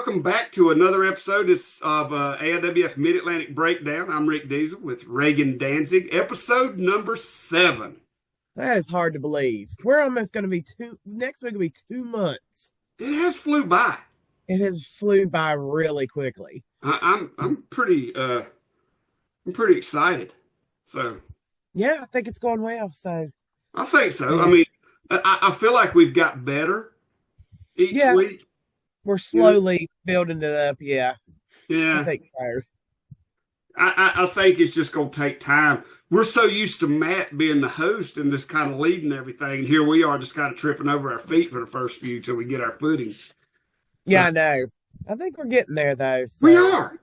welcome back to another episode of AIWF Mid-Atlantic Breakdown. I'm Rick Diesel with Reagan Danzig, episode number 7. That is hard to believe. We're almost going to be next week will be 2 months. It has flew by. It has flew by really quickly. I'm pretty excited. So yeah, I think it's going well. So I think so. Yeah. I mean, I feel like we've got better each week. We're slowly building it up. Yeah. I think so. I think it's just going to take time. We're so used to Matt being the host and just kind of leading everything. And here we are just kind of tripping over our feet for the first few till we get our footing. So, yeah, I know. I think we're getting there, though. So.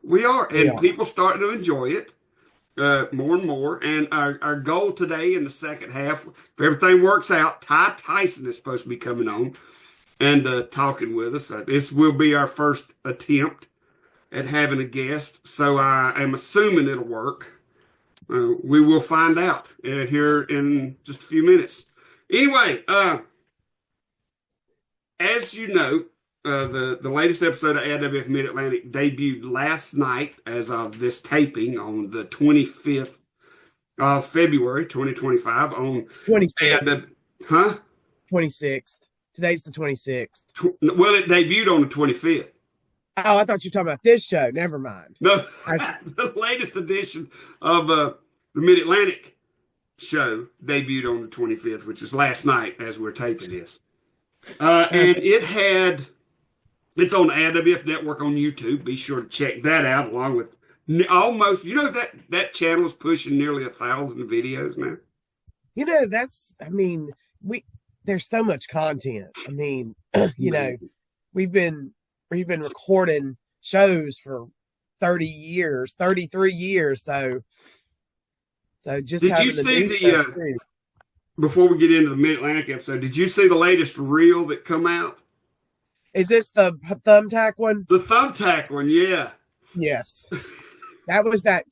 We are. And people starting to enjoy it more and more. And our goal today in the second half, if everything works out, Ty Tyson is supposed to be coming on and talking with us. This will be our first attempt at having a guest. So I am assuming it'll work. We will find out here in just a few minutes. Anyway, as you know, the latest episode of AIWF Mid-Atlantic debuted last night as of this taping on the 25th of February, 2025 on 26th. 26th. Today's the 26th. Well, it debuted on the 25th. Oh, I thought you were talking about this show. Never mind. No, the latest edition of the Mid-Atlantic show debuted on the 25th, which is last night as we're taping this. And it's on the AIWF Network on YouTube. Be sure to check that out along with almost, that channel is pushing nearly 1,000 videos now. There's so much content. I mean, we've been recording shows for 33 years. So just did you see before we get into the Mid-Atlantic episode, did you see the latest reel that come out? Is this the thumbtack one? The thumbtack one, yeah. Yes. That was that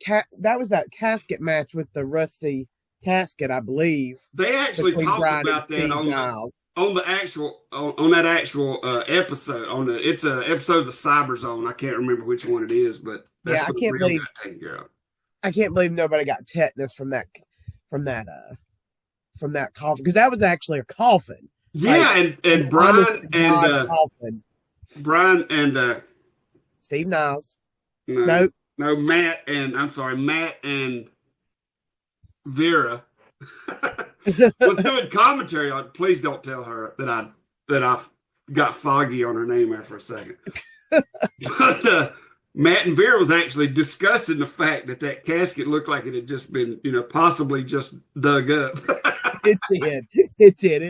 casket match with the rusty casket, I believe. They actually talked about that on that actual episode. It's an episode of the Cyber Zone. I can't remember which one it is, but that's what the reel got taken care of. I can't believe nobody got tetanus from that coffin, because that was actually a coffin. Yeah, and Brian and Steve Niles. No, Matt and Vera was doing commentary on. Please don't tell her that I got foggy on her name after a second. But Matt and Vera was actually discussing the fact that casket looked like it had just been, possibly just dug up. It did.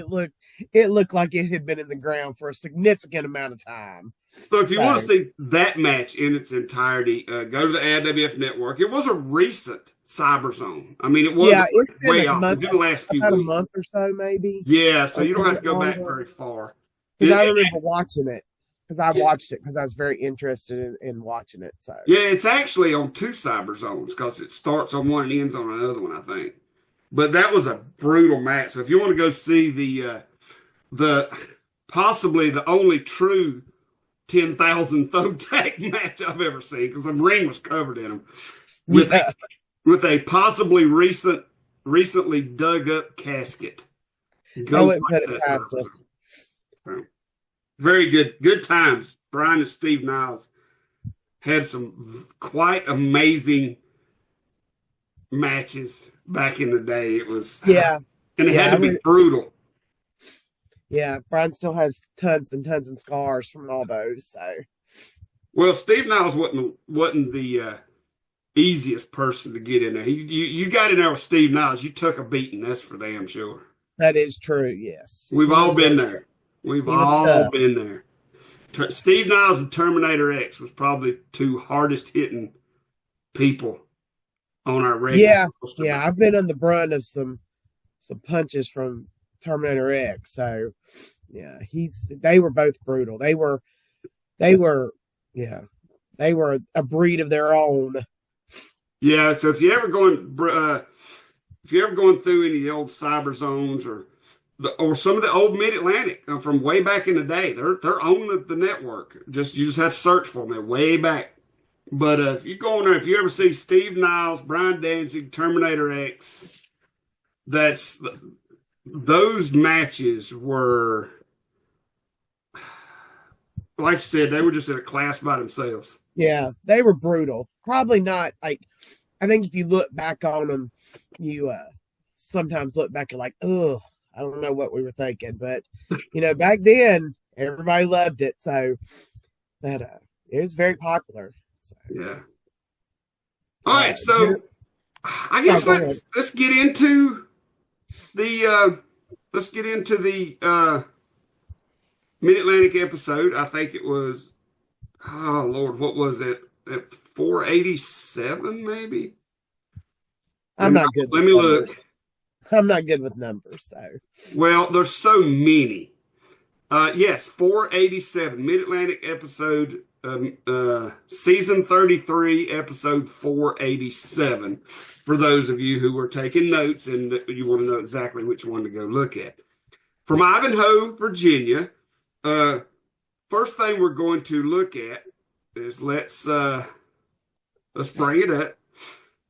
It looked like it had been in the ground for a significant amount of time. So if you want to see that match in its entirety, go to the AIWF Network. It was a recent Cyber Zone. I mean, it was way off. It didn't last few weeks. A month or so, maybe. Yeah, so you don't have to go back very far. Because I remember watching it. Because I watched it because I was very interested in watching it. So yeah, it's actually on 2 Cyber Zones because it starts on one and ends on another one, I think. But that was a brutal match. So if you want to go see the possibly the only true 10,000 thumbtack match I've ever seen, because the ring was covered in them, with a possibly recently dug up casket. Go watch that. Very good times. Brian and Steve Niles had some quite amazing matches back in the day. It was and it had to be brutal. Yeah, Brian still has tons and tons of scars from all those. So, well, Steve Niles wasn't the easiest person to get in there. You got in there with Steve Niles, you took a beating. That's for damn sure. That is true. Yes, we've all been there. We've all been there. Steve Niles and Terminator X was probably 2 hardest hitting people on our regular. Yeah. I've been on the brunt of some punches from Terminator X. So yeah, they were both brutal. They were a breed of their own. Yeah. So if you're ever going through any of the old Cyber Zones or or some of the old Mid Atlantic from way back in the day. They're on the network. You just have to search for them. They're way back. But if you go on there, if you ever see Steve Niles, Brian Danzig, Terminator X, that's those matches were, like you said, they were just in a class by themselves. Yeah, they were brutal. Probably not like, I think if you look back on them, you sometimes look back and like, oh, I don't know what we were thinking, but back then everybody loved it, so but it was very popular. So, Yeah. All right, Jenner, so I guess go ahead. let's get into the Mid Atlantic episode. I think it was, oh Lord, what was it? At 487, maybe? I'm not good Let with me look. numbers. I'm not good with numbers, so Well, there's so many. Yes, 487, Mid Atlantic episode, season 33, episode 487. For those of you who are taking notes and you want to know exactly which one to go look at. From Ivanhoe, Virginia, first thing we're going to look at is let's bring it up.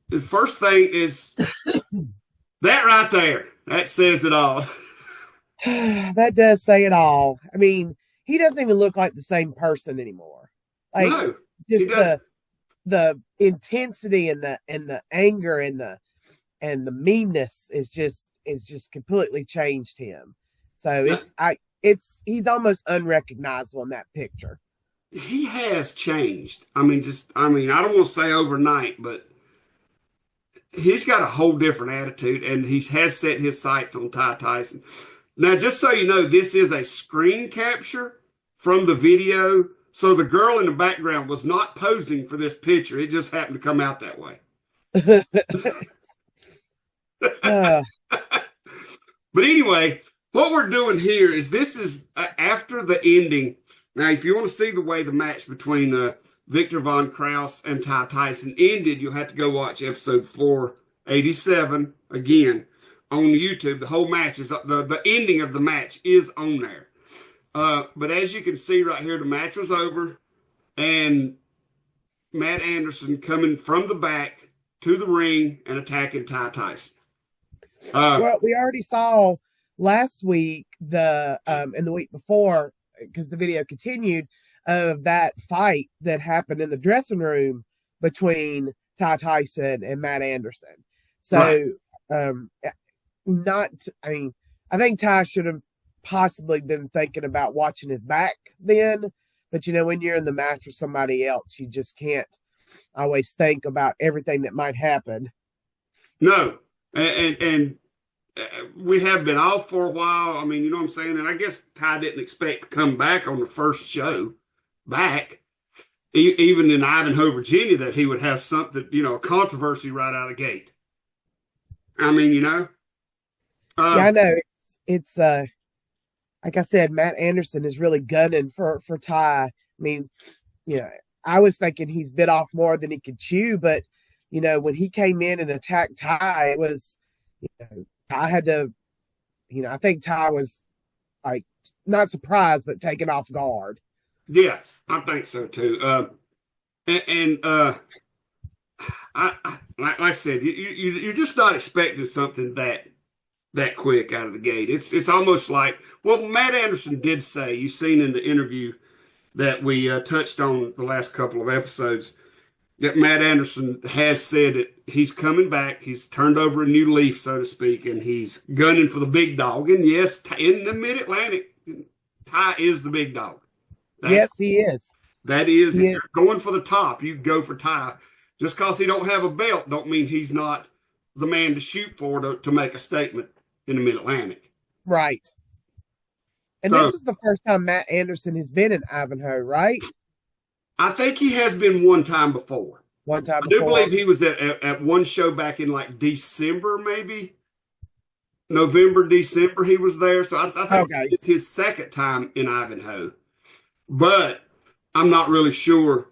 The first thing is that right there. That says it all. that does say it all. I mean, he doesn't even look like the same person anymore. Like No, he just doesn't. the intensity and the anger and the meanness is just completely changed him. So No, he's almost unrecognizable in that picture. he has changed. I don't want to say overnight, but he's got a whole different attitude, and he has set his sights on Ty Tyson. Now, just so you know, this is a screen capture from the video. So the girl in the background was not posing for this picture. It just happened to come out that way. uh, But anyway, what we're doing here is this is after the ending. Now, if you want to see the way the match between Victor Von Krause and Ty Tyson ended, you'll have to go watch episode 487 again on YouTube. The whole match is the ending of the match is on there. But as you can see right here, the match was over, and Matt Anderson coming from the back to the ring and attacking Ty Tyson. well, we already saw last week and the week before, because the video continued, of that fight that happened in the dressing room between Ty Tyson and Matt Anderson. So, right. I think Ty should have possibly been thinking about watching his back then, but when you're in the match with somebody else, you just can't always think about everything that might happen. No, and we have been off for a while. I mean, you know what I'm saying? And I guess Ty didn't expect to come back on the first show back, even in Ivanhoe, Virginia, that he would have something, a controversy right out of the gate. I mean, yeah, I know. It's like I said, Matt Anderson is really gunning for Ty. I mean, I was thinking he's bit off more than he could chew, but when he came in and attacked Ty, it was, I had to, I think Ty was like not surprised, but taken off guard. Yeah, I think so too. Like I said, you're just not expecting something that quick out of the gate. It's almost like, well, Matt Anderson did say, you've seen in the interview that we touched on the last couple of episodes, that Matt Anderson has said that he's coming back. He's turned over a new leaf, so to speak, and he's gunning for the big dog. And yes, in the Mid Atlantic, Ty is the big dog. Yes, he is. That is, if you're going for the top, you go for Ty. Just because he don't have a belt, don't mean he's not the man to shoot for to make a statement in the Mid Atlantic. Right. And this is the first time Matt Anderson has been in Ivanhoe, right? I think he has been one time before. I do believe he was at one show back in like December, maybe. November, December, he was there. So I think it's his second time in Ivanhoe. But I'm not really sure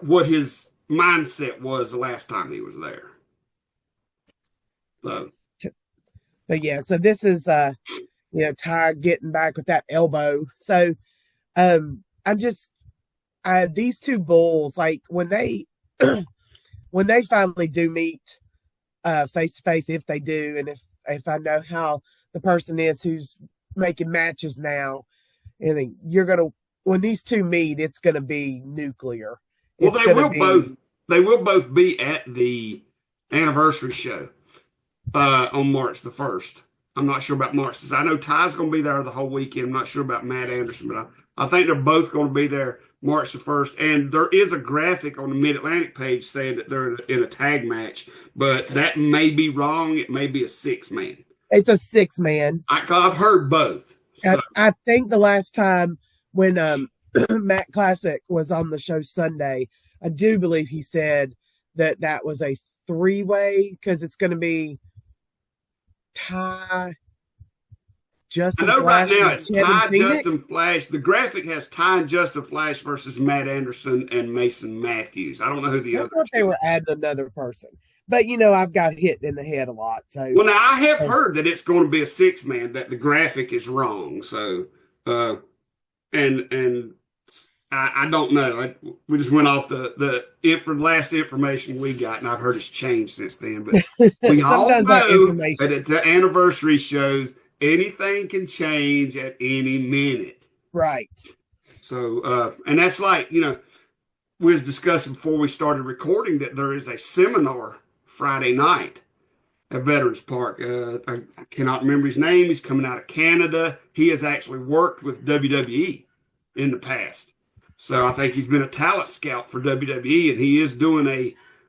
what his mindset was the last time he was there. So. But yeah, so this is Ty getting back with that elbow. So I'm just these two bulls, like when they finally do meet face to face, if they do, and if I know how the person is who's making matches now, and you're gonna when these two meet, it's gonna be nuclear. Well, It's gonna be they will both be at the anniversary show on March the 1st. I'm not sure about March. I know Ty's going to be there the whole weekend. I'm not sure about Matt Anderson, but I think they're both going to be there March the 1st. And there is a graphic on the Mid Atlantic page saying that they're in a tag match, but that may be wrong. It may be a 6-man. it's a 6-man. I've heard both. So I think the last time when Matt Classic was on the show Sunday, I do believe he said that that was a 3-way because it's going to be Ty, I Justin know right Flash, now and it's Kevin Ty Phoenix. Justin Flash. The graphic has Ty and Justin Flash versus Matt Anderson and Mason Matthews. I don't know who the I other thought they two. were adding another person, but I've got hit in the head a lot. So Well, now I have uh, heard that it's going to be a 6-man. That the graphic is wrong. So, uh, and I don't know. We just went off the last information we got, and I've heard it's changed since then. But we all sometimes that know that information, at the anniversary shows, anything can change at any minute. right? So, and that's like we was discussing before we started recording that there is a seminar Friday night at Veterans Park. I cannot remember his name. He's coming out of Canada. He has actually worked with WWE in the past. So I think he's been a talent scout for WWE, and he is doing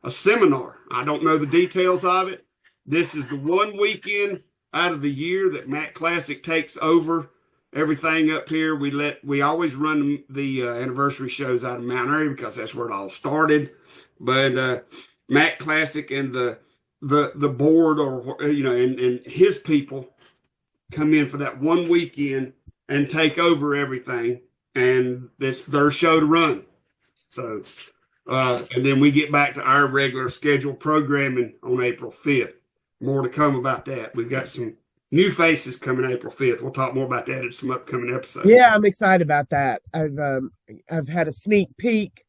a seminar. I don't know the details of it. This is the one weekend out of the year that Matt Classic takes over everything up here. We always run the anniversary shows out of Mount Airy because that's where it all started. But Matt Classic and the board, or and his people come in for that one weekend and take over everything, and it's their show to run. So and then we get back to our regular scheduled programming on April 5th. More to come about that. We've got some new faces coming April 5th. We'll talk more about that in some upcoming episodes. Yeah, I'm excited about that. I've had a sneak peek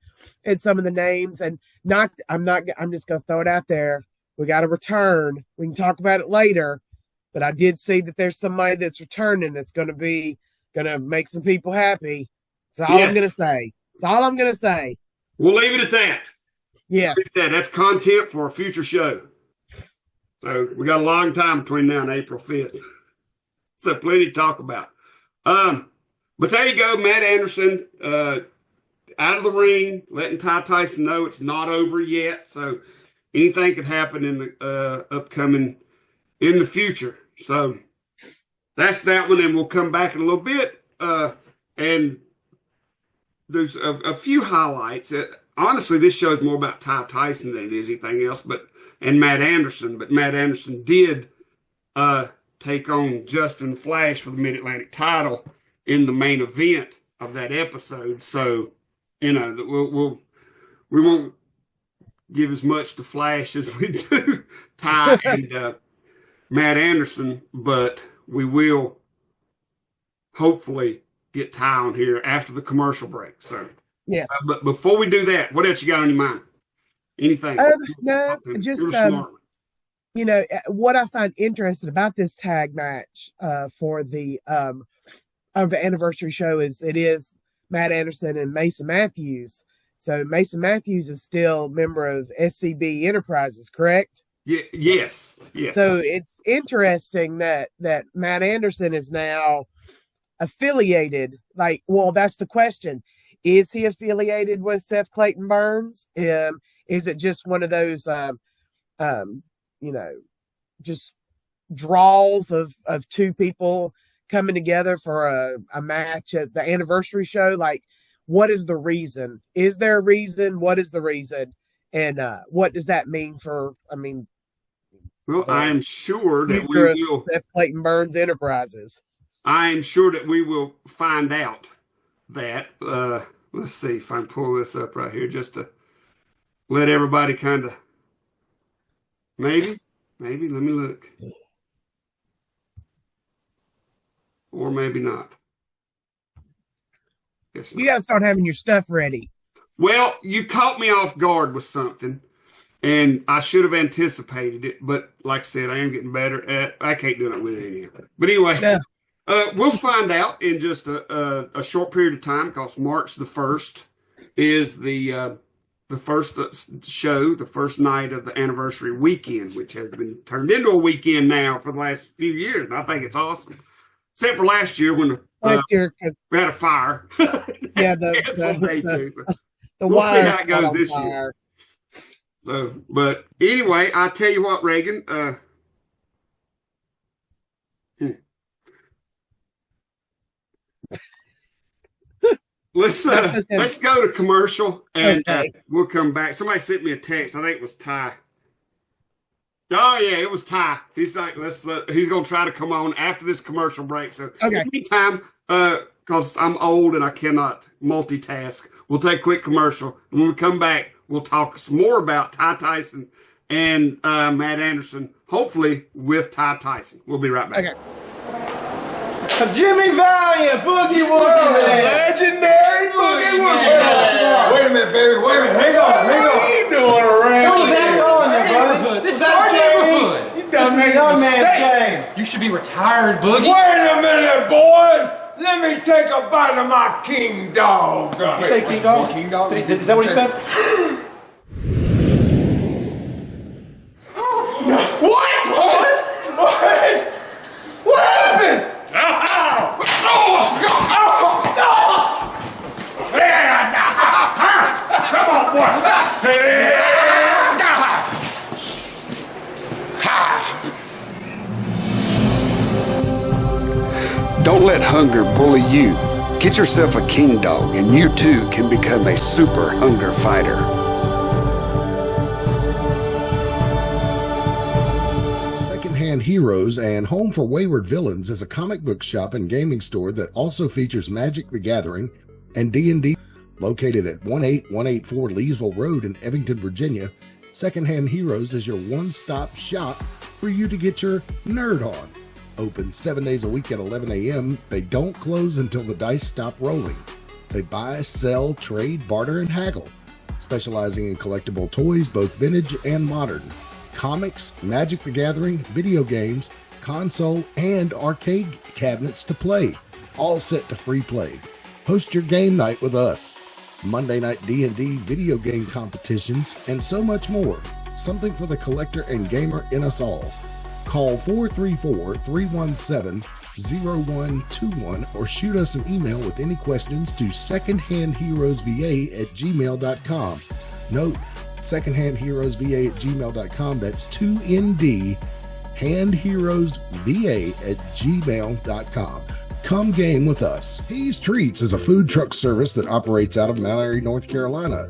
at some of the names, and not I'm just gonna throw it out there. We got a return. We can talk about it later, but I did see that there's somebody that's returning that's gonna make some people happy. That's all I'm gonna Yes. say. That's all I'm gonna say. We'll leave it at that. Yes. That's content for a future show. So we got a long time between now and April 5th. So plenty to talk about. But there you go, Matt Anderson, out of the ring, letting Ty Tyson know it's not over yet. So anything could happen in the upcoming in the future. So that's that one, and we'll come back in a little bit. And there's a few highlights. Honestly, this show's more about Ty Tyson than it is anything else, and Matt Anderson. But Matt Anderson did take on Justin Flash for the Mid Atlantic title in the main event of that episode. So we won't give as much to Flash as we do Ty and Matt Anderson, but we will hopefully get Ty on here after the commercial break. So, Yes. but before we do that, what else you got on your mind? Anything? No, just what I find interesting about this tag match for the of the anniversary show is it is Matt Anderson and Mason Matthews. So Mason Matthews is still a member of SCB Enterprises, correct? Yeah, yes, yes. So it's interesting that Matt Anderson is now affiliated. Like, well, that's the question. Is he affiliated with Seth Clayton Burns? Is it just one of those just draws of two people coming together for a match at the anniversary show? Like, what is the reason? Is there a reason? What is the reason? And what does that mean for, well, I am sure that we future of will. Seth Clayton Burns Enterprises? I am sure that we will find out that. Let's see if I can pull this up right here just to let everybody kind of maybe. Let me look. or maybe not. You got to start having your stuff ready. Well, you caught me off guard with something, and I should have anticipated it. But like I said, I am getting better at. I can't do it with it anymore. But anyway, we'll find out in just a short period of time, because March the 1st is the first show, the first night of the anniversary weekend, which has been turned into a weekend now for the last few years. And I think it's awesome. Except for last year when we had a fire. Yeah, the we'll see how it goes this year. So, but anyway, I tell you what, Reagan. Let's go to commercial, and we'll come back. Somebody sent me a text. I think it was Ty. Oh yeah, it was Ty. He's like, he's gonna try to come on after this commercial break. So in the meantime, because I'm old and I cannot multitask, we'll take a quick commercial, and when we come back, we'll talk some more about Ty Tyson and Matt Anderson. Hopefully with Ty Tyson. We'll be right back. Okay. Jimmy Valiant, Boogie Woogie Man. Legendary Boogie Woogie Man. Wait a minute, baby. Wait a minute. Hang on. What are you doing around What was that going there, brother? This is our neighborhood. You done made a young man's game. You should be retired, Boogie. Wait a minute, boys. Let me take a bite of my king dog. You say king dog? King dog? Is that what you said? What? What happened? Come on, boy. Don't let hunger bully you. Get yourself a king dog, and you too can become a super hunger fighter. Secondhand Heroes and Home for Wayward Villains is a comic book shop and gaming store that also features Magic the Gathering and D&D. Located at 18184 Leesville Road in Evington, Virginia, Secondhand Heroes is your one-stop shop for you to get your nerd on. Open 7 days a week at 11 a.m., they don't close until the dice stop rolling. They buy, sell, trade, barter, and haggle, specializing in collectible toys, both vintage and modern, comics, Magic the Gathering, video games, console, and arcade cabinets to play, all set to free play. Host your game night with us. Monday night D&D video game competitions, and so much more. Something for the collector and gamer in us all. Call 434-317-0121 or shoot us an email with any questions to secondhandheroesva@gmail.com. Note, secondhandheroesva@gmail.com. That's 2ND, handheroesva@gmail.com. Come game with us. Tease Treats is a food truck service that operates out of Mount Airy, North Carolina.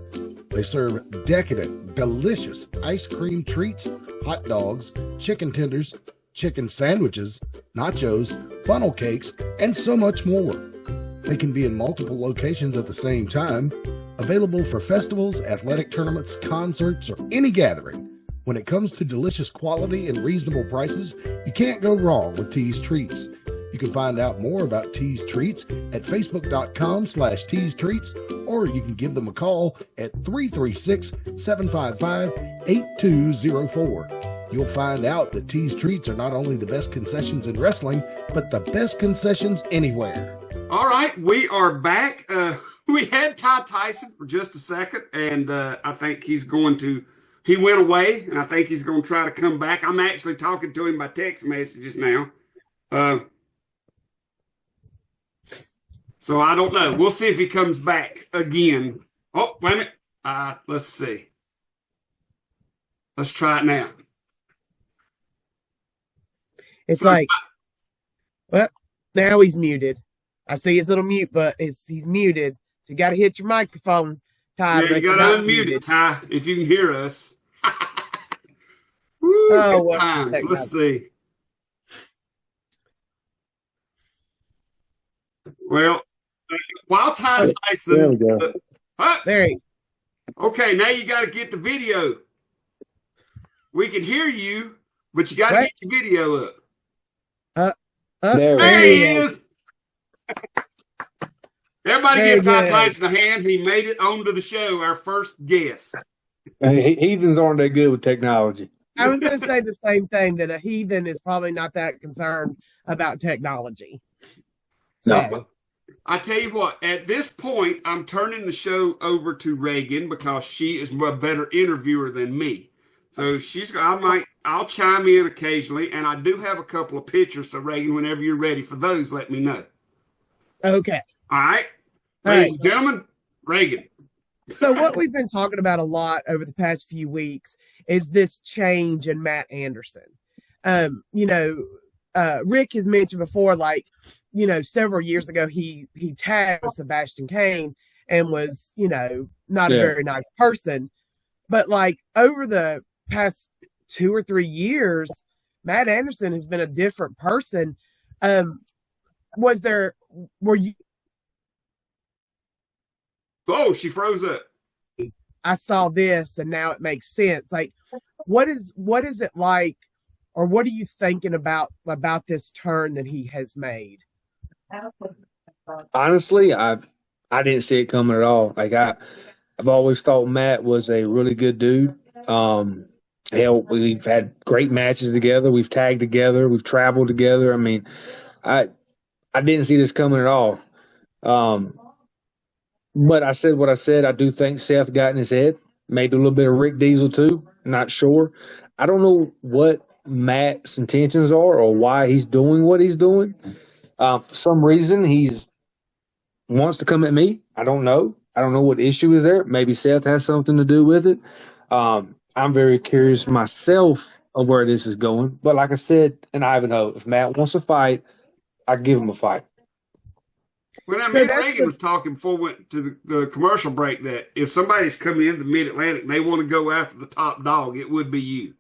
They serve decadent, delicious ice cream treats, hot dogs, chicken tenders, chicken sandwiches, nachos, funnel cakes, and so much more. They can be in multiple locations at the same time, available for festivals, athletic tournaments, concerts, or any gathering. When it comes to delicious quality and reasonable prices, you can't go wrong with Tease Treats. You can find out more about Tease Treats at facebook.com/Tease Treats, or you can give them a call at 336-755-8204. You'll find out that Tease Treats are not only the best concessions in wrestling, but the best concessions anywhere. All right, we are back. We had Ty Tyson for just a second, and I think he went away, and I think he's going to try to come back. I'm actually talking to him by text messages now. So I don't know. We'll see if he comes back again. Oh, wait a minute. Let's see. Let's try it now. It's like, well, now he's muted. I see his little mute, but he's muted. So you got to hit your microphone, Ty. Yeah, you got to unmute it, Ty, if you can hear us. Woo, well, times. Let's see. Well, while Ty Tyson. There we go. There he. Okay, now you got to get the video. We can hear you, but you got to get your video up. There There he is. Everybody Very give Ty good. Tyson a hand. He made it onto the show, our first guest. Heathens aren't that good with technology. I was going to say the same thing, that a heathen is probably not that concerned about technology. So, No. I tell you what, at this point, I'm turning the show over to Reagan because she is a better interviewer than me. So I'll chime in occasionally, and I do have a couple of pictures. So Reagan, whenever you're ready for those, let me know. okay. All right, All ladies right. and gentlemen, Reagan. So what we've been talking about a lot over the past few weeks is this change in Matt Anderson. Rick has mentioned before, like, several years ago, he tagged Sebastian Kane and was, not a very nice person. But like over the past 2 or 3 years, Matt Anderson has been a different person. Were you? Oh, she froze up. I saw this and now it makes sense. Like, what is it like, or what are you thinking about this turn that he has made? Honestly, I didn't see it coming at all. Like I've always thought Matt was a really good dude. Hell, we've had great matches together. We've tagged together. We've traveled together. I mean, I didn't see this coming at all. But I said what I said. I do think Seth got in his head. Maybe a little bit of Rick Diesel too. Not sure. I don't know what Matt's intentions are or why he's doing what he's doing. For some reason, he's wants to come at me. I don't know. I don't know what issue is there. Maybe Seth has something to do with it. I'm very curious myself of where this is going. But like I said in Ivanhoe, if Matt wants to fight, I give him a fight. Well, now, me and Reagan was talking before we went to the commercial break that if somebody's coming into the Mid-Atlantic and they want to go after the top dog, it would be you.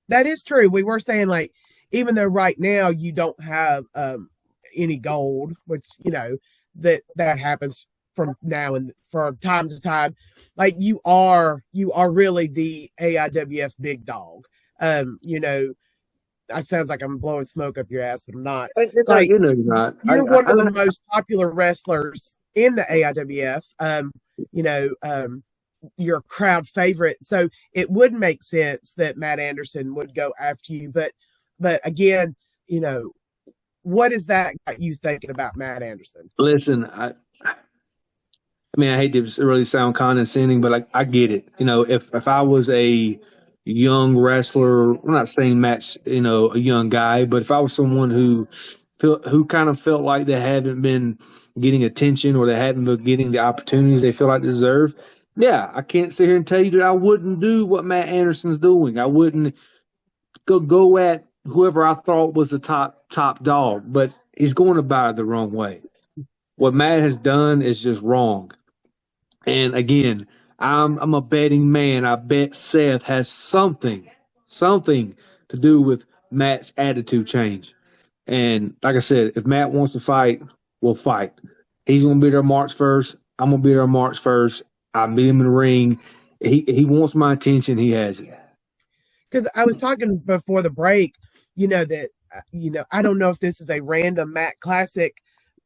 That is true. We were saying, like, even though right now you don't have any gold, which, that happens from now and from time to time, like you are really the AIWF big dog. That sounds like I'm blowing smoke up your ass, but I'm not. Like, you're not. You're one of the most popular wrestlers in the AIWF. You're a crowd favorite, so it would make sense that Matt Anderson would go after you. But again, what is that got you thinking about Matt Anderson? Listen, I mean, I hate to really sound condescending, but I get it. If I was a young wrestler, I'm not saying Matt's, a young guy, but if I was someone who kind of felt like they haven't been getting attention or they hadn't been getting the opportunities they feel like they deserve, yeah, I can't sit here and tell you that I wouldn't do what Matt Anderson's doing. I wouldn't go at whoever I thought was the top dog, but he's going about it the wrong way. What Matt has done is just wrong. And again, I'm a betting man. I bet Seth has something to do with Matt's attitude change. And like I said, if Matt wants to fight, we'll fight. He's going to be there March 1st. I'm going to be there March 1st. I'll meet him in the ring. He wants my attention. He has it. Because I was talking before the break, that, I don't know if this is a random Matt Classic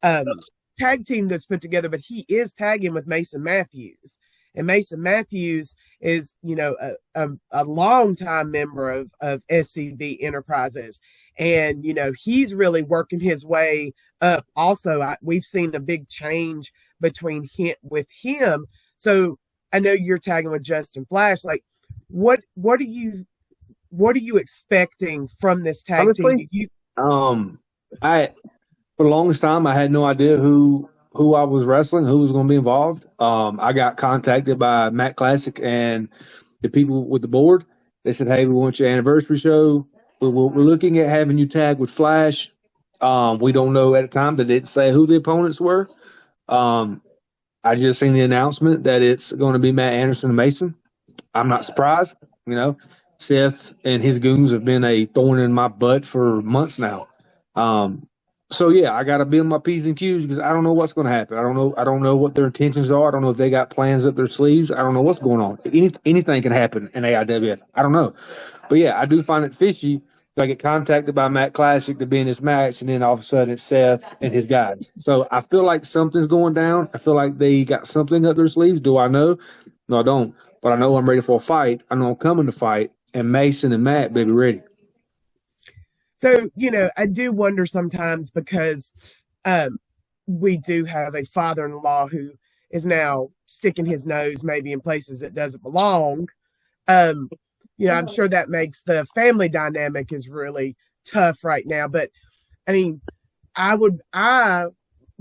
tag team that's put together, but he is tagging with Mason Matthews. And Mason Matthews is, a longtime member of SCB Enterprises. And, he's really working his way up. Also, we've seen a big change between with him. So I know you're tagging with Justin Flash. Like, what are you expecting from this tag Honestly, team? For the longest time, I had no idea who I was wrestling, who was going to be involved. I got contacted by Matt Classic and the people with the board. They said, "Hey, we want your anniversary show. We're looking at having you tag with Flash." We don't know at the time. They didn't say who the opponents were. I just seen the announcement that it's going to be Matt Anderson and Mason. I'm not surprised. Seth and his goons have been a thorn in my butt for months now. So yeah, I got to be on my P's and Q's because I don't know what's going to happen. I don't know what their intentions are. I don't know if they got plans up their sleeves. I don't know what's going on. Anything can happen in AIWF. I don't know. But yeah, I do find it fishy Do I get contacted by Matt Classic to be in this match, and then all of a sudden it's Seth and his guys? So I feel like something's going down. I feel like they got something up their sleeves. Do I know? No, I don't. But I know I'm ready for a fight. I know I'm coming to fight, and Mason and Matt, baby, ready. So, I do wonder sometimes because we do have a father-in-law who is now sticking his nose maybe in places that doesn't belong. I'm sure that makes the family dynamic is really tough right now. But I mean, I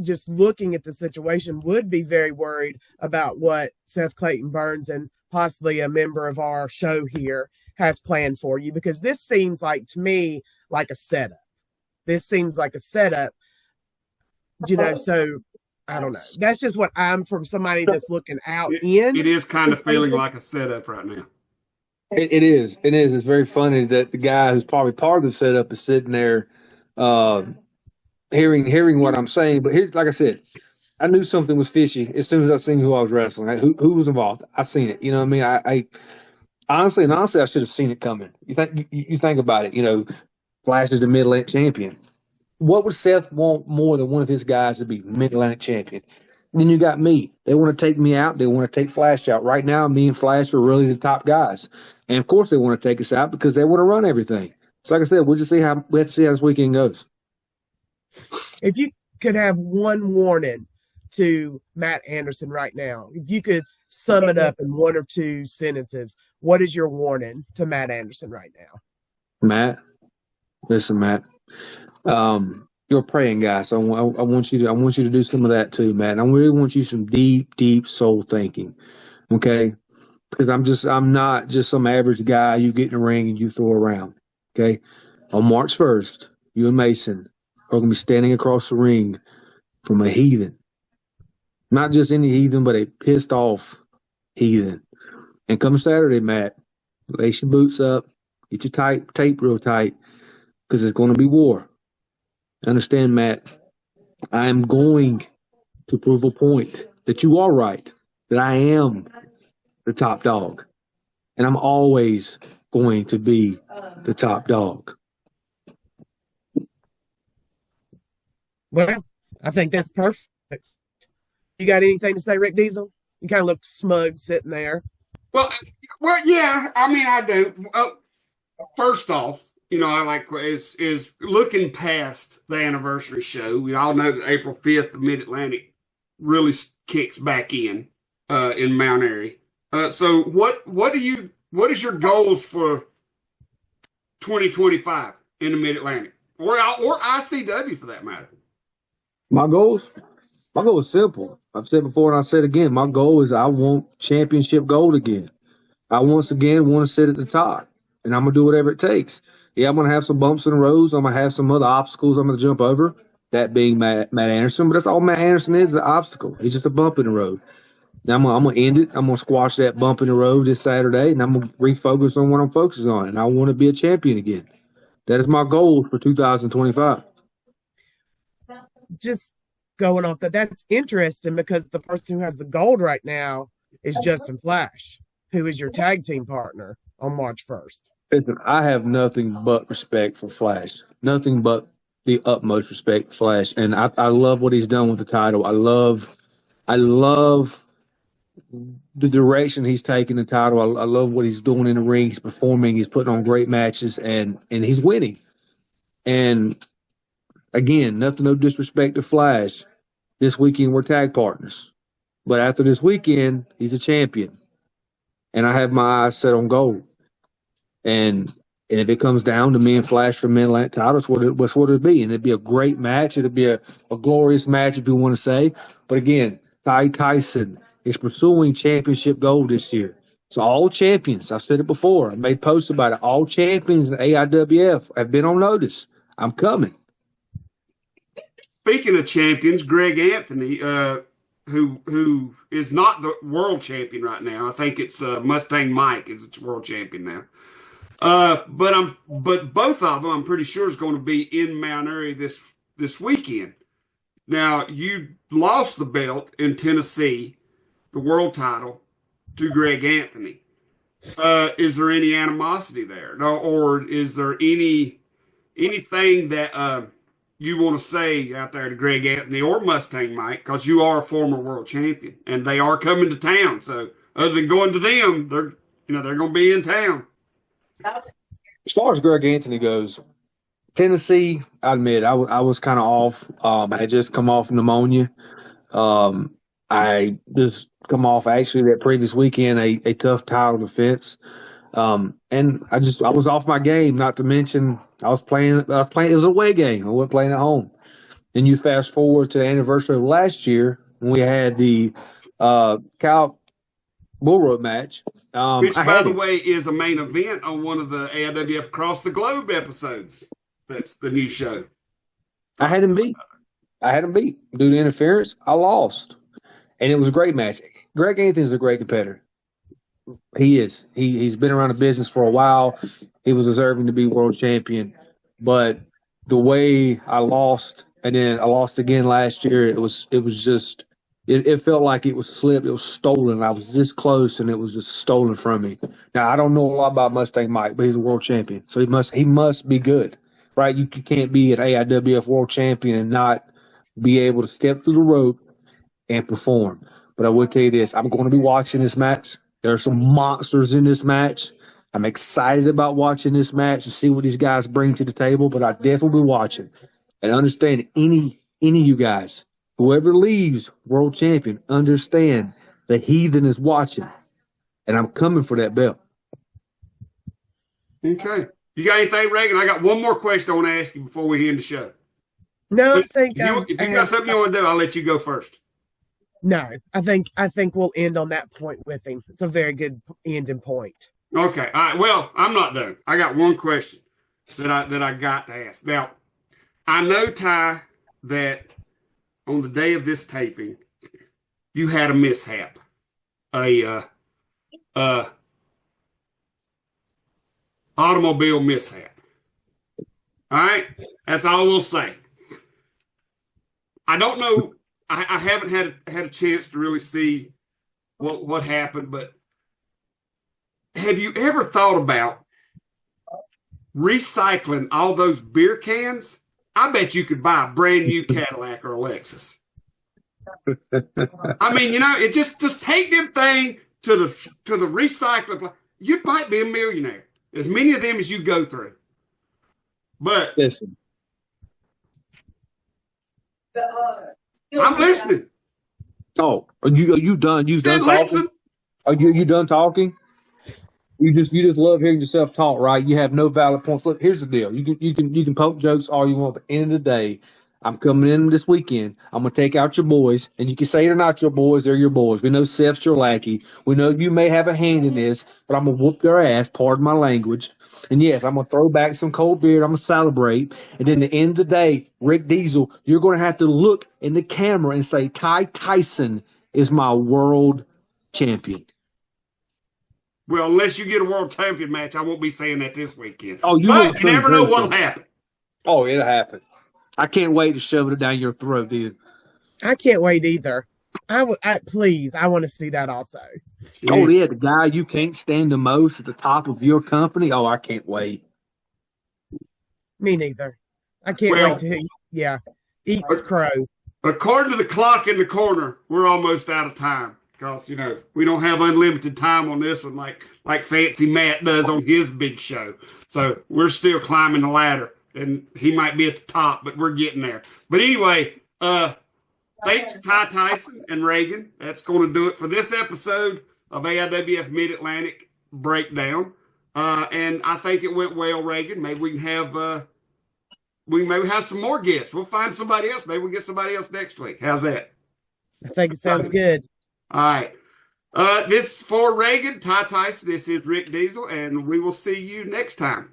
just looking at the situation would be very worried about what Seth Clayton Burns and possibly a member of our show here has planned for you, because this seems like, to me, like a setup. This seems like a setup, so I don't know. That's just what I'm, from somebody that's looking out in. It is kind of feeling like a setup right now. It is. It is. It's very funny that the guy who's probably part of the setup is sitting there hearing what I'm saying. But here's, like I said, I knew something was fishy as soon as I seen who I was wrestling. Who was involved. I seen it. You know what I mean? I honestly, I should have seen it coming. You think about it. Flash is the Mid-Atlantic champion. What would Seth want more than one of his guys to be Mid-Atlantic champion? And then you got me. They want to take me out. They want to take Flash out. Right now, me and Flash are really the top guys. And, of course, they want to take us out because they want to run everything. So, like I said, we have to see how this weekend goes. If you could have one warning to Matt Anderson right now, if you could sum it up in one or two sentences, what is your warning to Matt Anderson right now? Matt, listen, Matt. You're a praying guy, so I want you to do some of that too, Matt. I really want you some deep, deep soul thinking, okay? Because I'm not just some average guy you get in the ring and you throw around, okay? On March 1st, you and Mason are going to be standing across the ring from a heathen. Not just any heathen, but a pissed off heathen. And come Saturday, Matt, lace your boots up, get your tape real tight, because it's going to be war. Understand, Matt, I am going to prove a point that you are right, that I am the top dog. And I'm always going to be the top dog. Well, I think that's perfect. You got anything to say, Rick Diesel? You kind of look smug sitting there. Well, yeah. I mean, I do. First off, I like is looking past the anniversary show. We all know that April 5th, the Mid-Atlantic really kicks back in Mount Airy. So what is your goals for 2025 in the Mid-Atlantic or ICW for that matter? My goal is simple. I've said before and I'll say it again. My goal is I want championship gold again. I once again want to sit at the top, and I'm going to do whatever it takes. Yeah, I'm going to have some bumps in the road. I'm going to have some other obstacles I'm going to jump over, that being Matt Anderson. But that's all Matt Anderson is, an obstacle. He's just a bump in the road. Now I'm going to end it. I'm going to squash that bump in the road this Saturday, and I'm going to refocus on what I'm focusing on. And I want to be a champion again. That is my goal for 2025. Just going off that's interesting, because the person who has the gold right now is Justin Flash, who is your tag team partner on March 1st. Listen, I have nothing but respect for Flash. Nothing but the utmost respect for Flash. And I love what he's done with the title. I love the direction he's taking the title. I love what he's doing in the ring. He's performing. He's putting on great matches, and he's winning. And again, no disrespect to Flash. This weekend we're tag partners. But after this weekend, he's a champion. And I have my eyes set on gold. And if it comes down to me and Flash for Mid-Atlantic title, that's what it'll be. And it'd be a great match. It'll be a glorious match, if you want to say. But again, Ty Tyson is pursuing championship gold this year. So all champions, I've said it before, I made posts about it, all champions in AIWF have been on notice. I'm coming. Speaking of champions, Greg Anthony, who is not the world champion right now. I think it's Mustang Mike is its world champion now. But both of them, I'm pretty sure, is going to be in Mount Airy this weekend. Now, you lost the belt in Tennessee, the world title, to Greg Anthony. Is there any animosity there? No, or is there any anything that you want to say out there to Greg Anthony or Mustang Mike, because you are a former world champion and they are coming to town. So other than going to them, they're going to be in town. As far as Greg Anthony goes, Tennessee, I admit I was kind of off. I had just come off pneumonia. I just come off actually that previous weekend a tough title defense. And I was off my game. Not to mention I was playing. It was a away game. I wasn't playing at home. And you fast forward to the anniversary of last year when we had the Cal Bull Rope match. Which, by the way, is a main event on one of the AIWF Across the Globe episodes. That's the new show. I had him beat. Due to interference, I lost. And it was a great match. Greg Anthony's a great competitor. He is. He's been around the business for a while. He was deserving to be world champion. But the way I lost, and then I lost again last year, it felt like it was slipped. It was stolen. I was this close, and it was just stolen from me. Now, I don't know a lot about Mustang Mike, but he's a world champion. So he must be good, right? You can't be an AIWF world champion and not be able to step through the rope and perform. But I will tell you this, I'm going to be watching this match. There are some monsters in this match. I'm excited about watching this match to see what these guys bring to the table, but I definitely be watching. And understand any of you guys, whoever leaves world champion, understand the heathen is watching. And I'm coming for that belt. Okay. You got anything, Reagan? I got one more question I want to ask you before we end the show. No, I think if you got something you want to do, I'll let you go first. No, I think we'll end on that point with him. It's a very good ending point. Okay. All right. Well, I'm not done. I got one question that I got to ask. Now, I know, Ty, that on the day of this taping, you had a mishap, automobile mishap. All right, that's all we'll say. I don't know. I haven't had a chance to really see what happened, but have you ever thought about recycling all those beer cans? I bet you could buy a brand new Cadillac or a Lexus. I mean, it just take them thing to the recycling. You might be a millionaire. As many of them as you go through. But listen, I'm listening. Oh, are you done? You done talking? Listen. Are you done talking? You just love hearing yourself talk, right? You have no valid points. Look, here's the deal. You can poke jokes all you want, but at the end of the day, I'm coming in this weekend. I'm gonna take out your boys, and you can say they're not your boys, they're your boys. We know Seth's your lackey. We know you may have a hand in this, but I'm gonna whoop their ass, pardon my language. And yes, I'm gonna throw back some cold beer, I'm gonna celebrate. And then at the end of the day, Rick Diesel, you're gonna have to look in the camera and say, Ty Tyson is my world champion. Well, unless you get a world champion match, I won't be saying that this weekend. Oh, you never know what'll happen. Oh, it'll happen. I can't wait to shove it down your throat, dude. I can't wait either. Please, I want to see that also. Oh, yeah, the guy you can't stand the most at the top of your company. Oh, I can't wait. Me neither. I can't wait to eat the crow. According to the clock in the corner, we're almost out of time because we don't have unlimited time on this one like Fancy Matt does on his big show. So we're still climbing the ladder. And he might be at the top, but we're getting there. But anyway, thanks, Ty Tyson and Reagan. That's going to do it for this episode of AIWF Mid-Atlantic Breakdown. And I think it went well, Reagan. Maybe we can have some more guests. We'll find somebody else. Maybe we'll get somebody else next week. How's that? I think it sounds good. All right. This is for Reagan, Ty Tyson. This is Rick Diesel, and we will see you next time.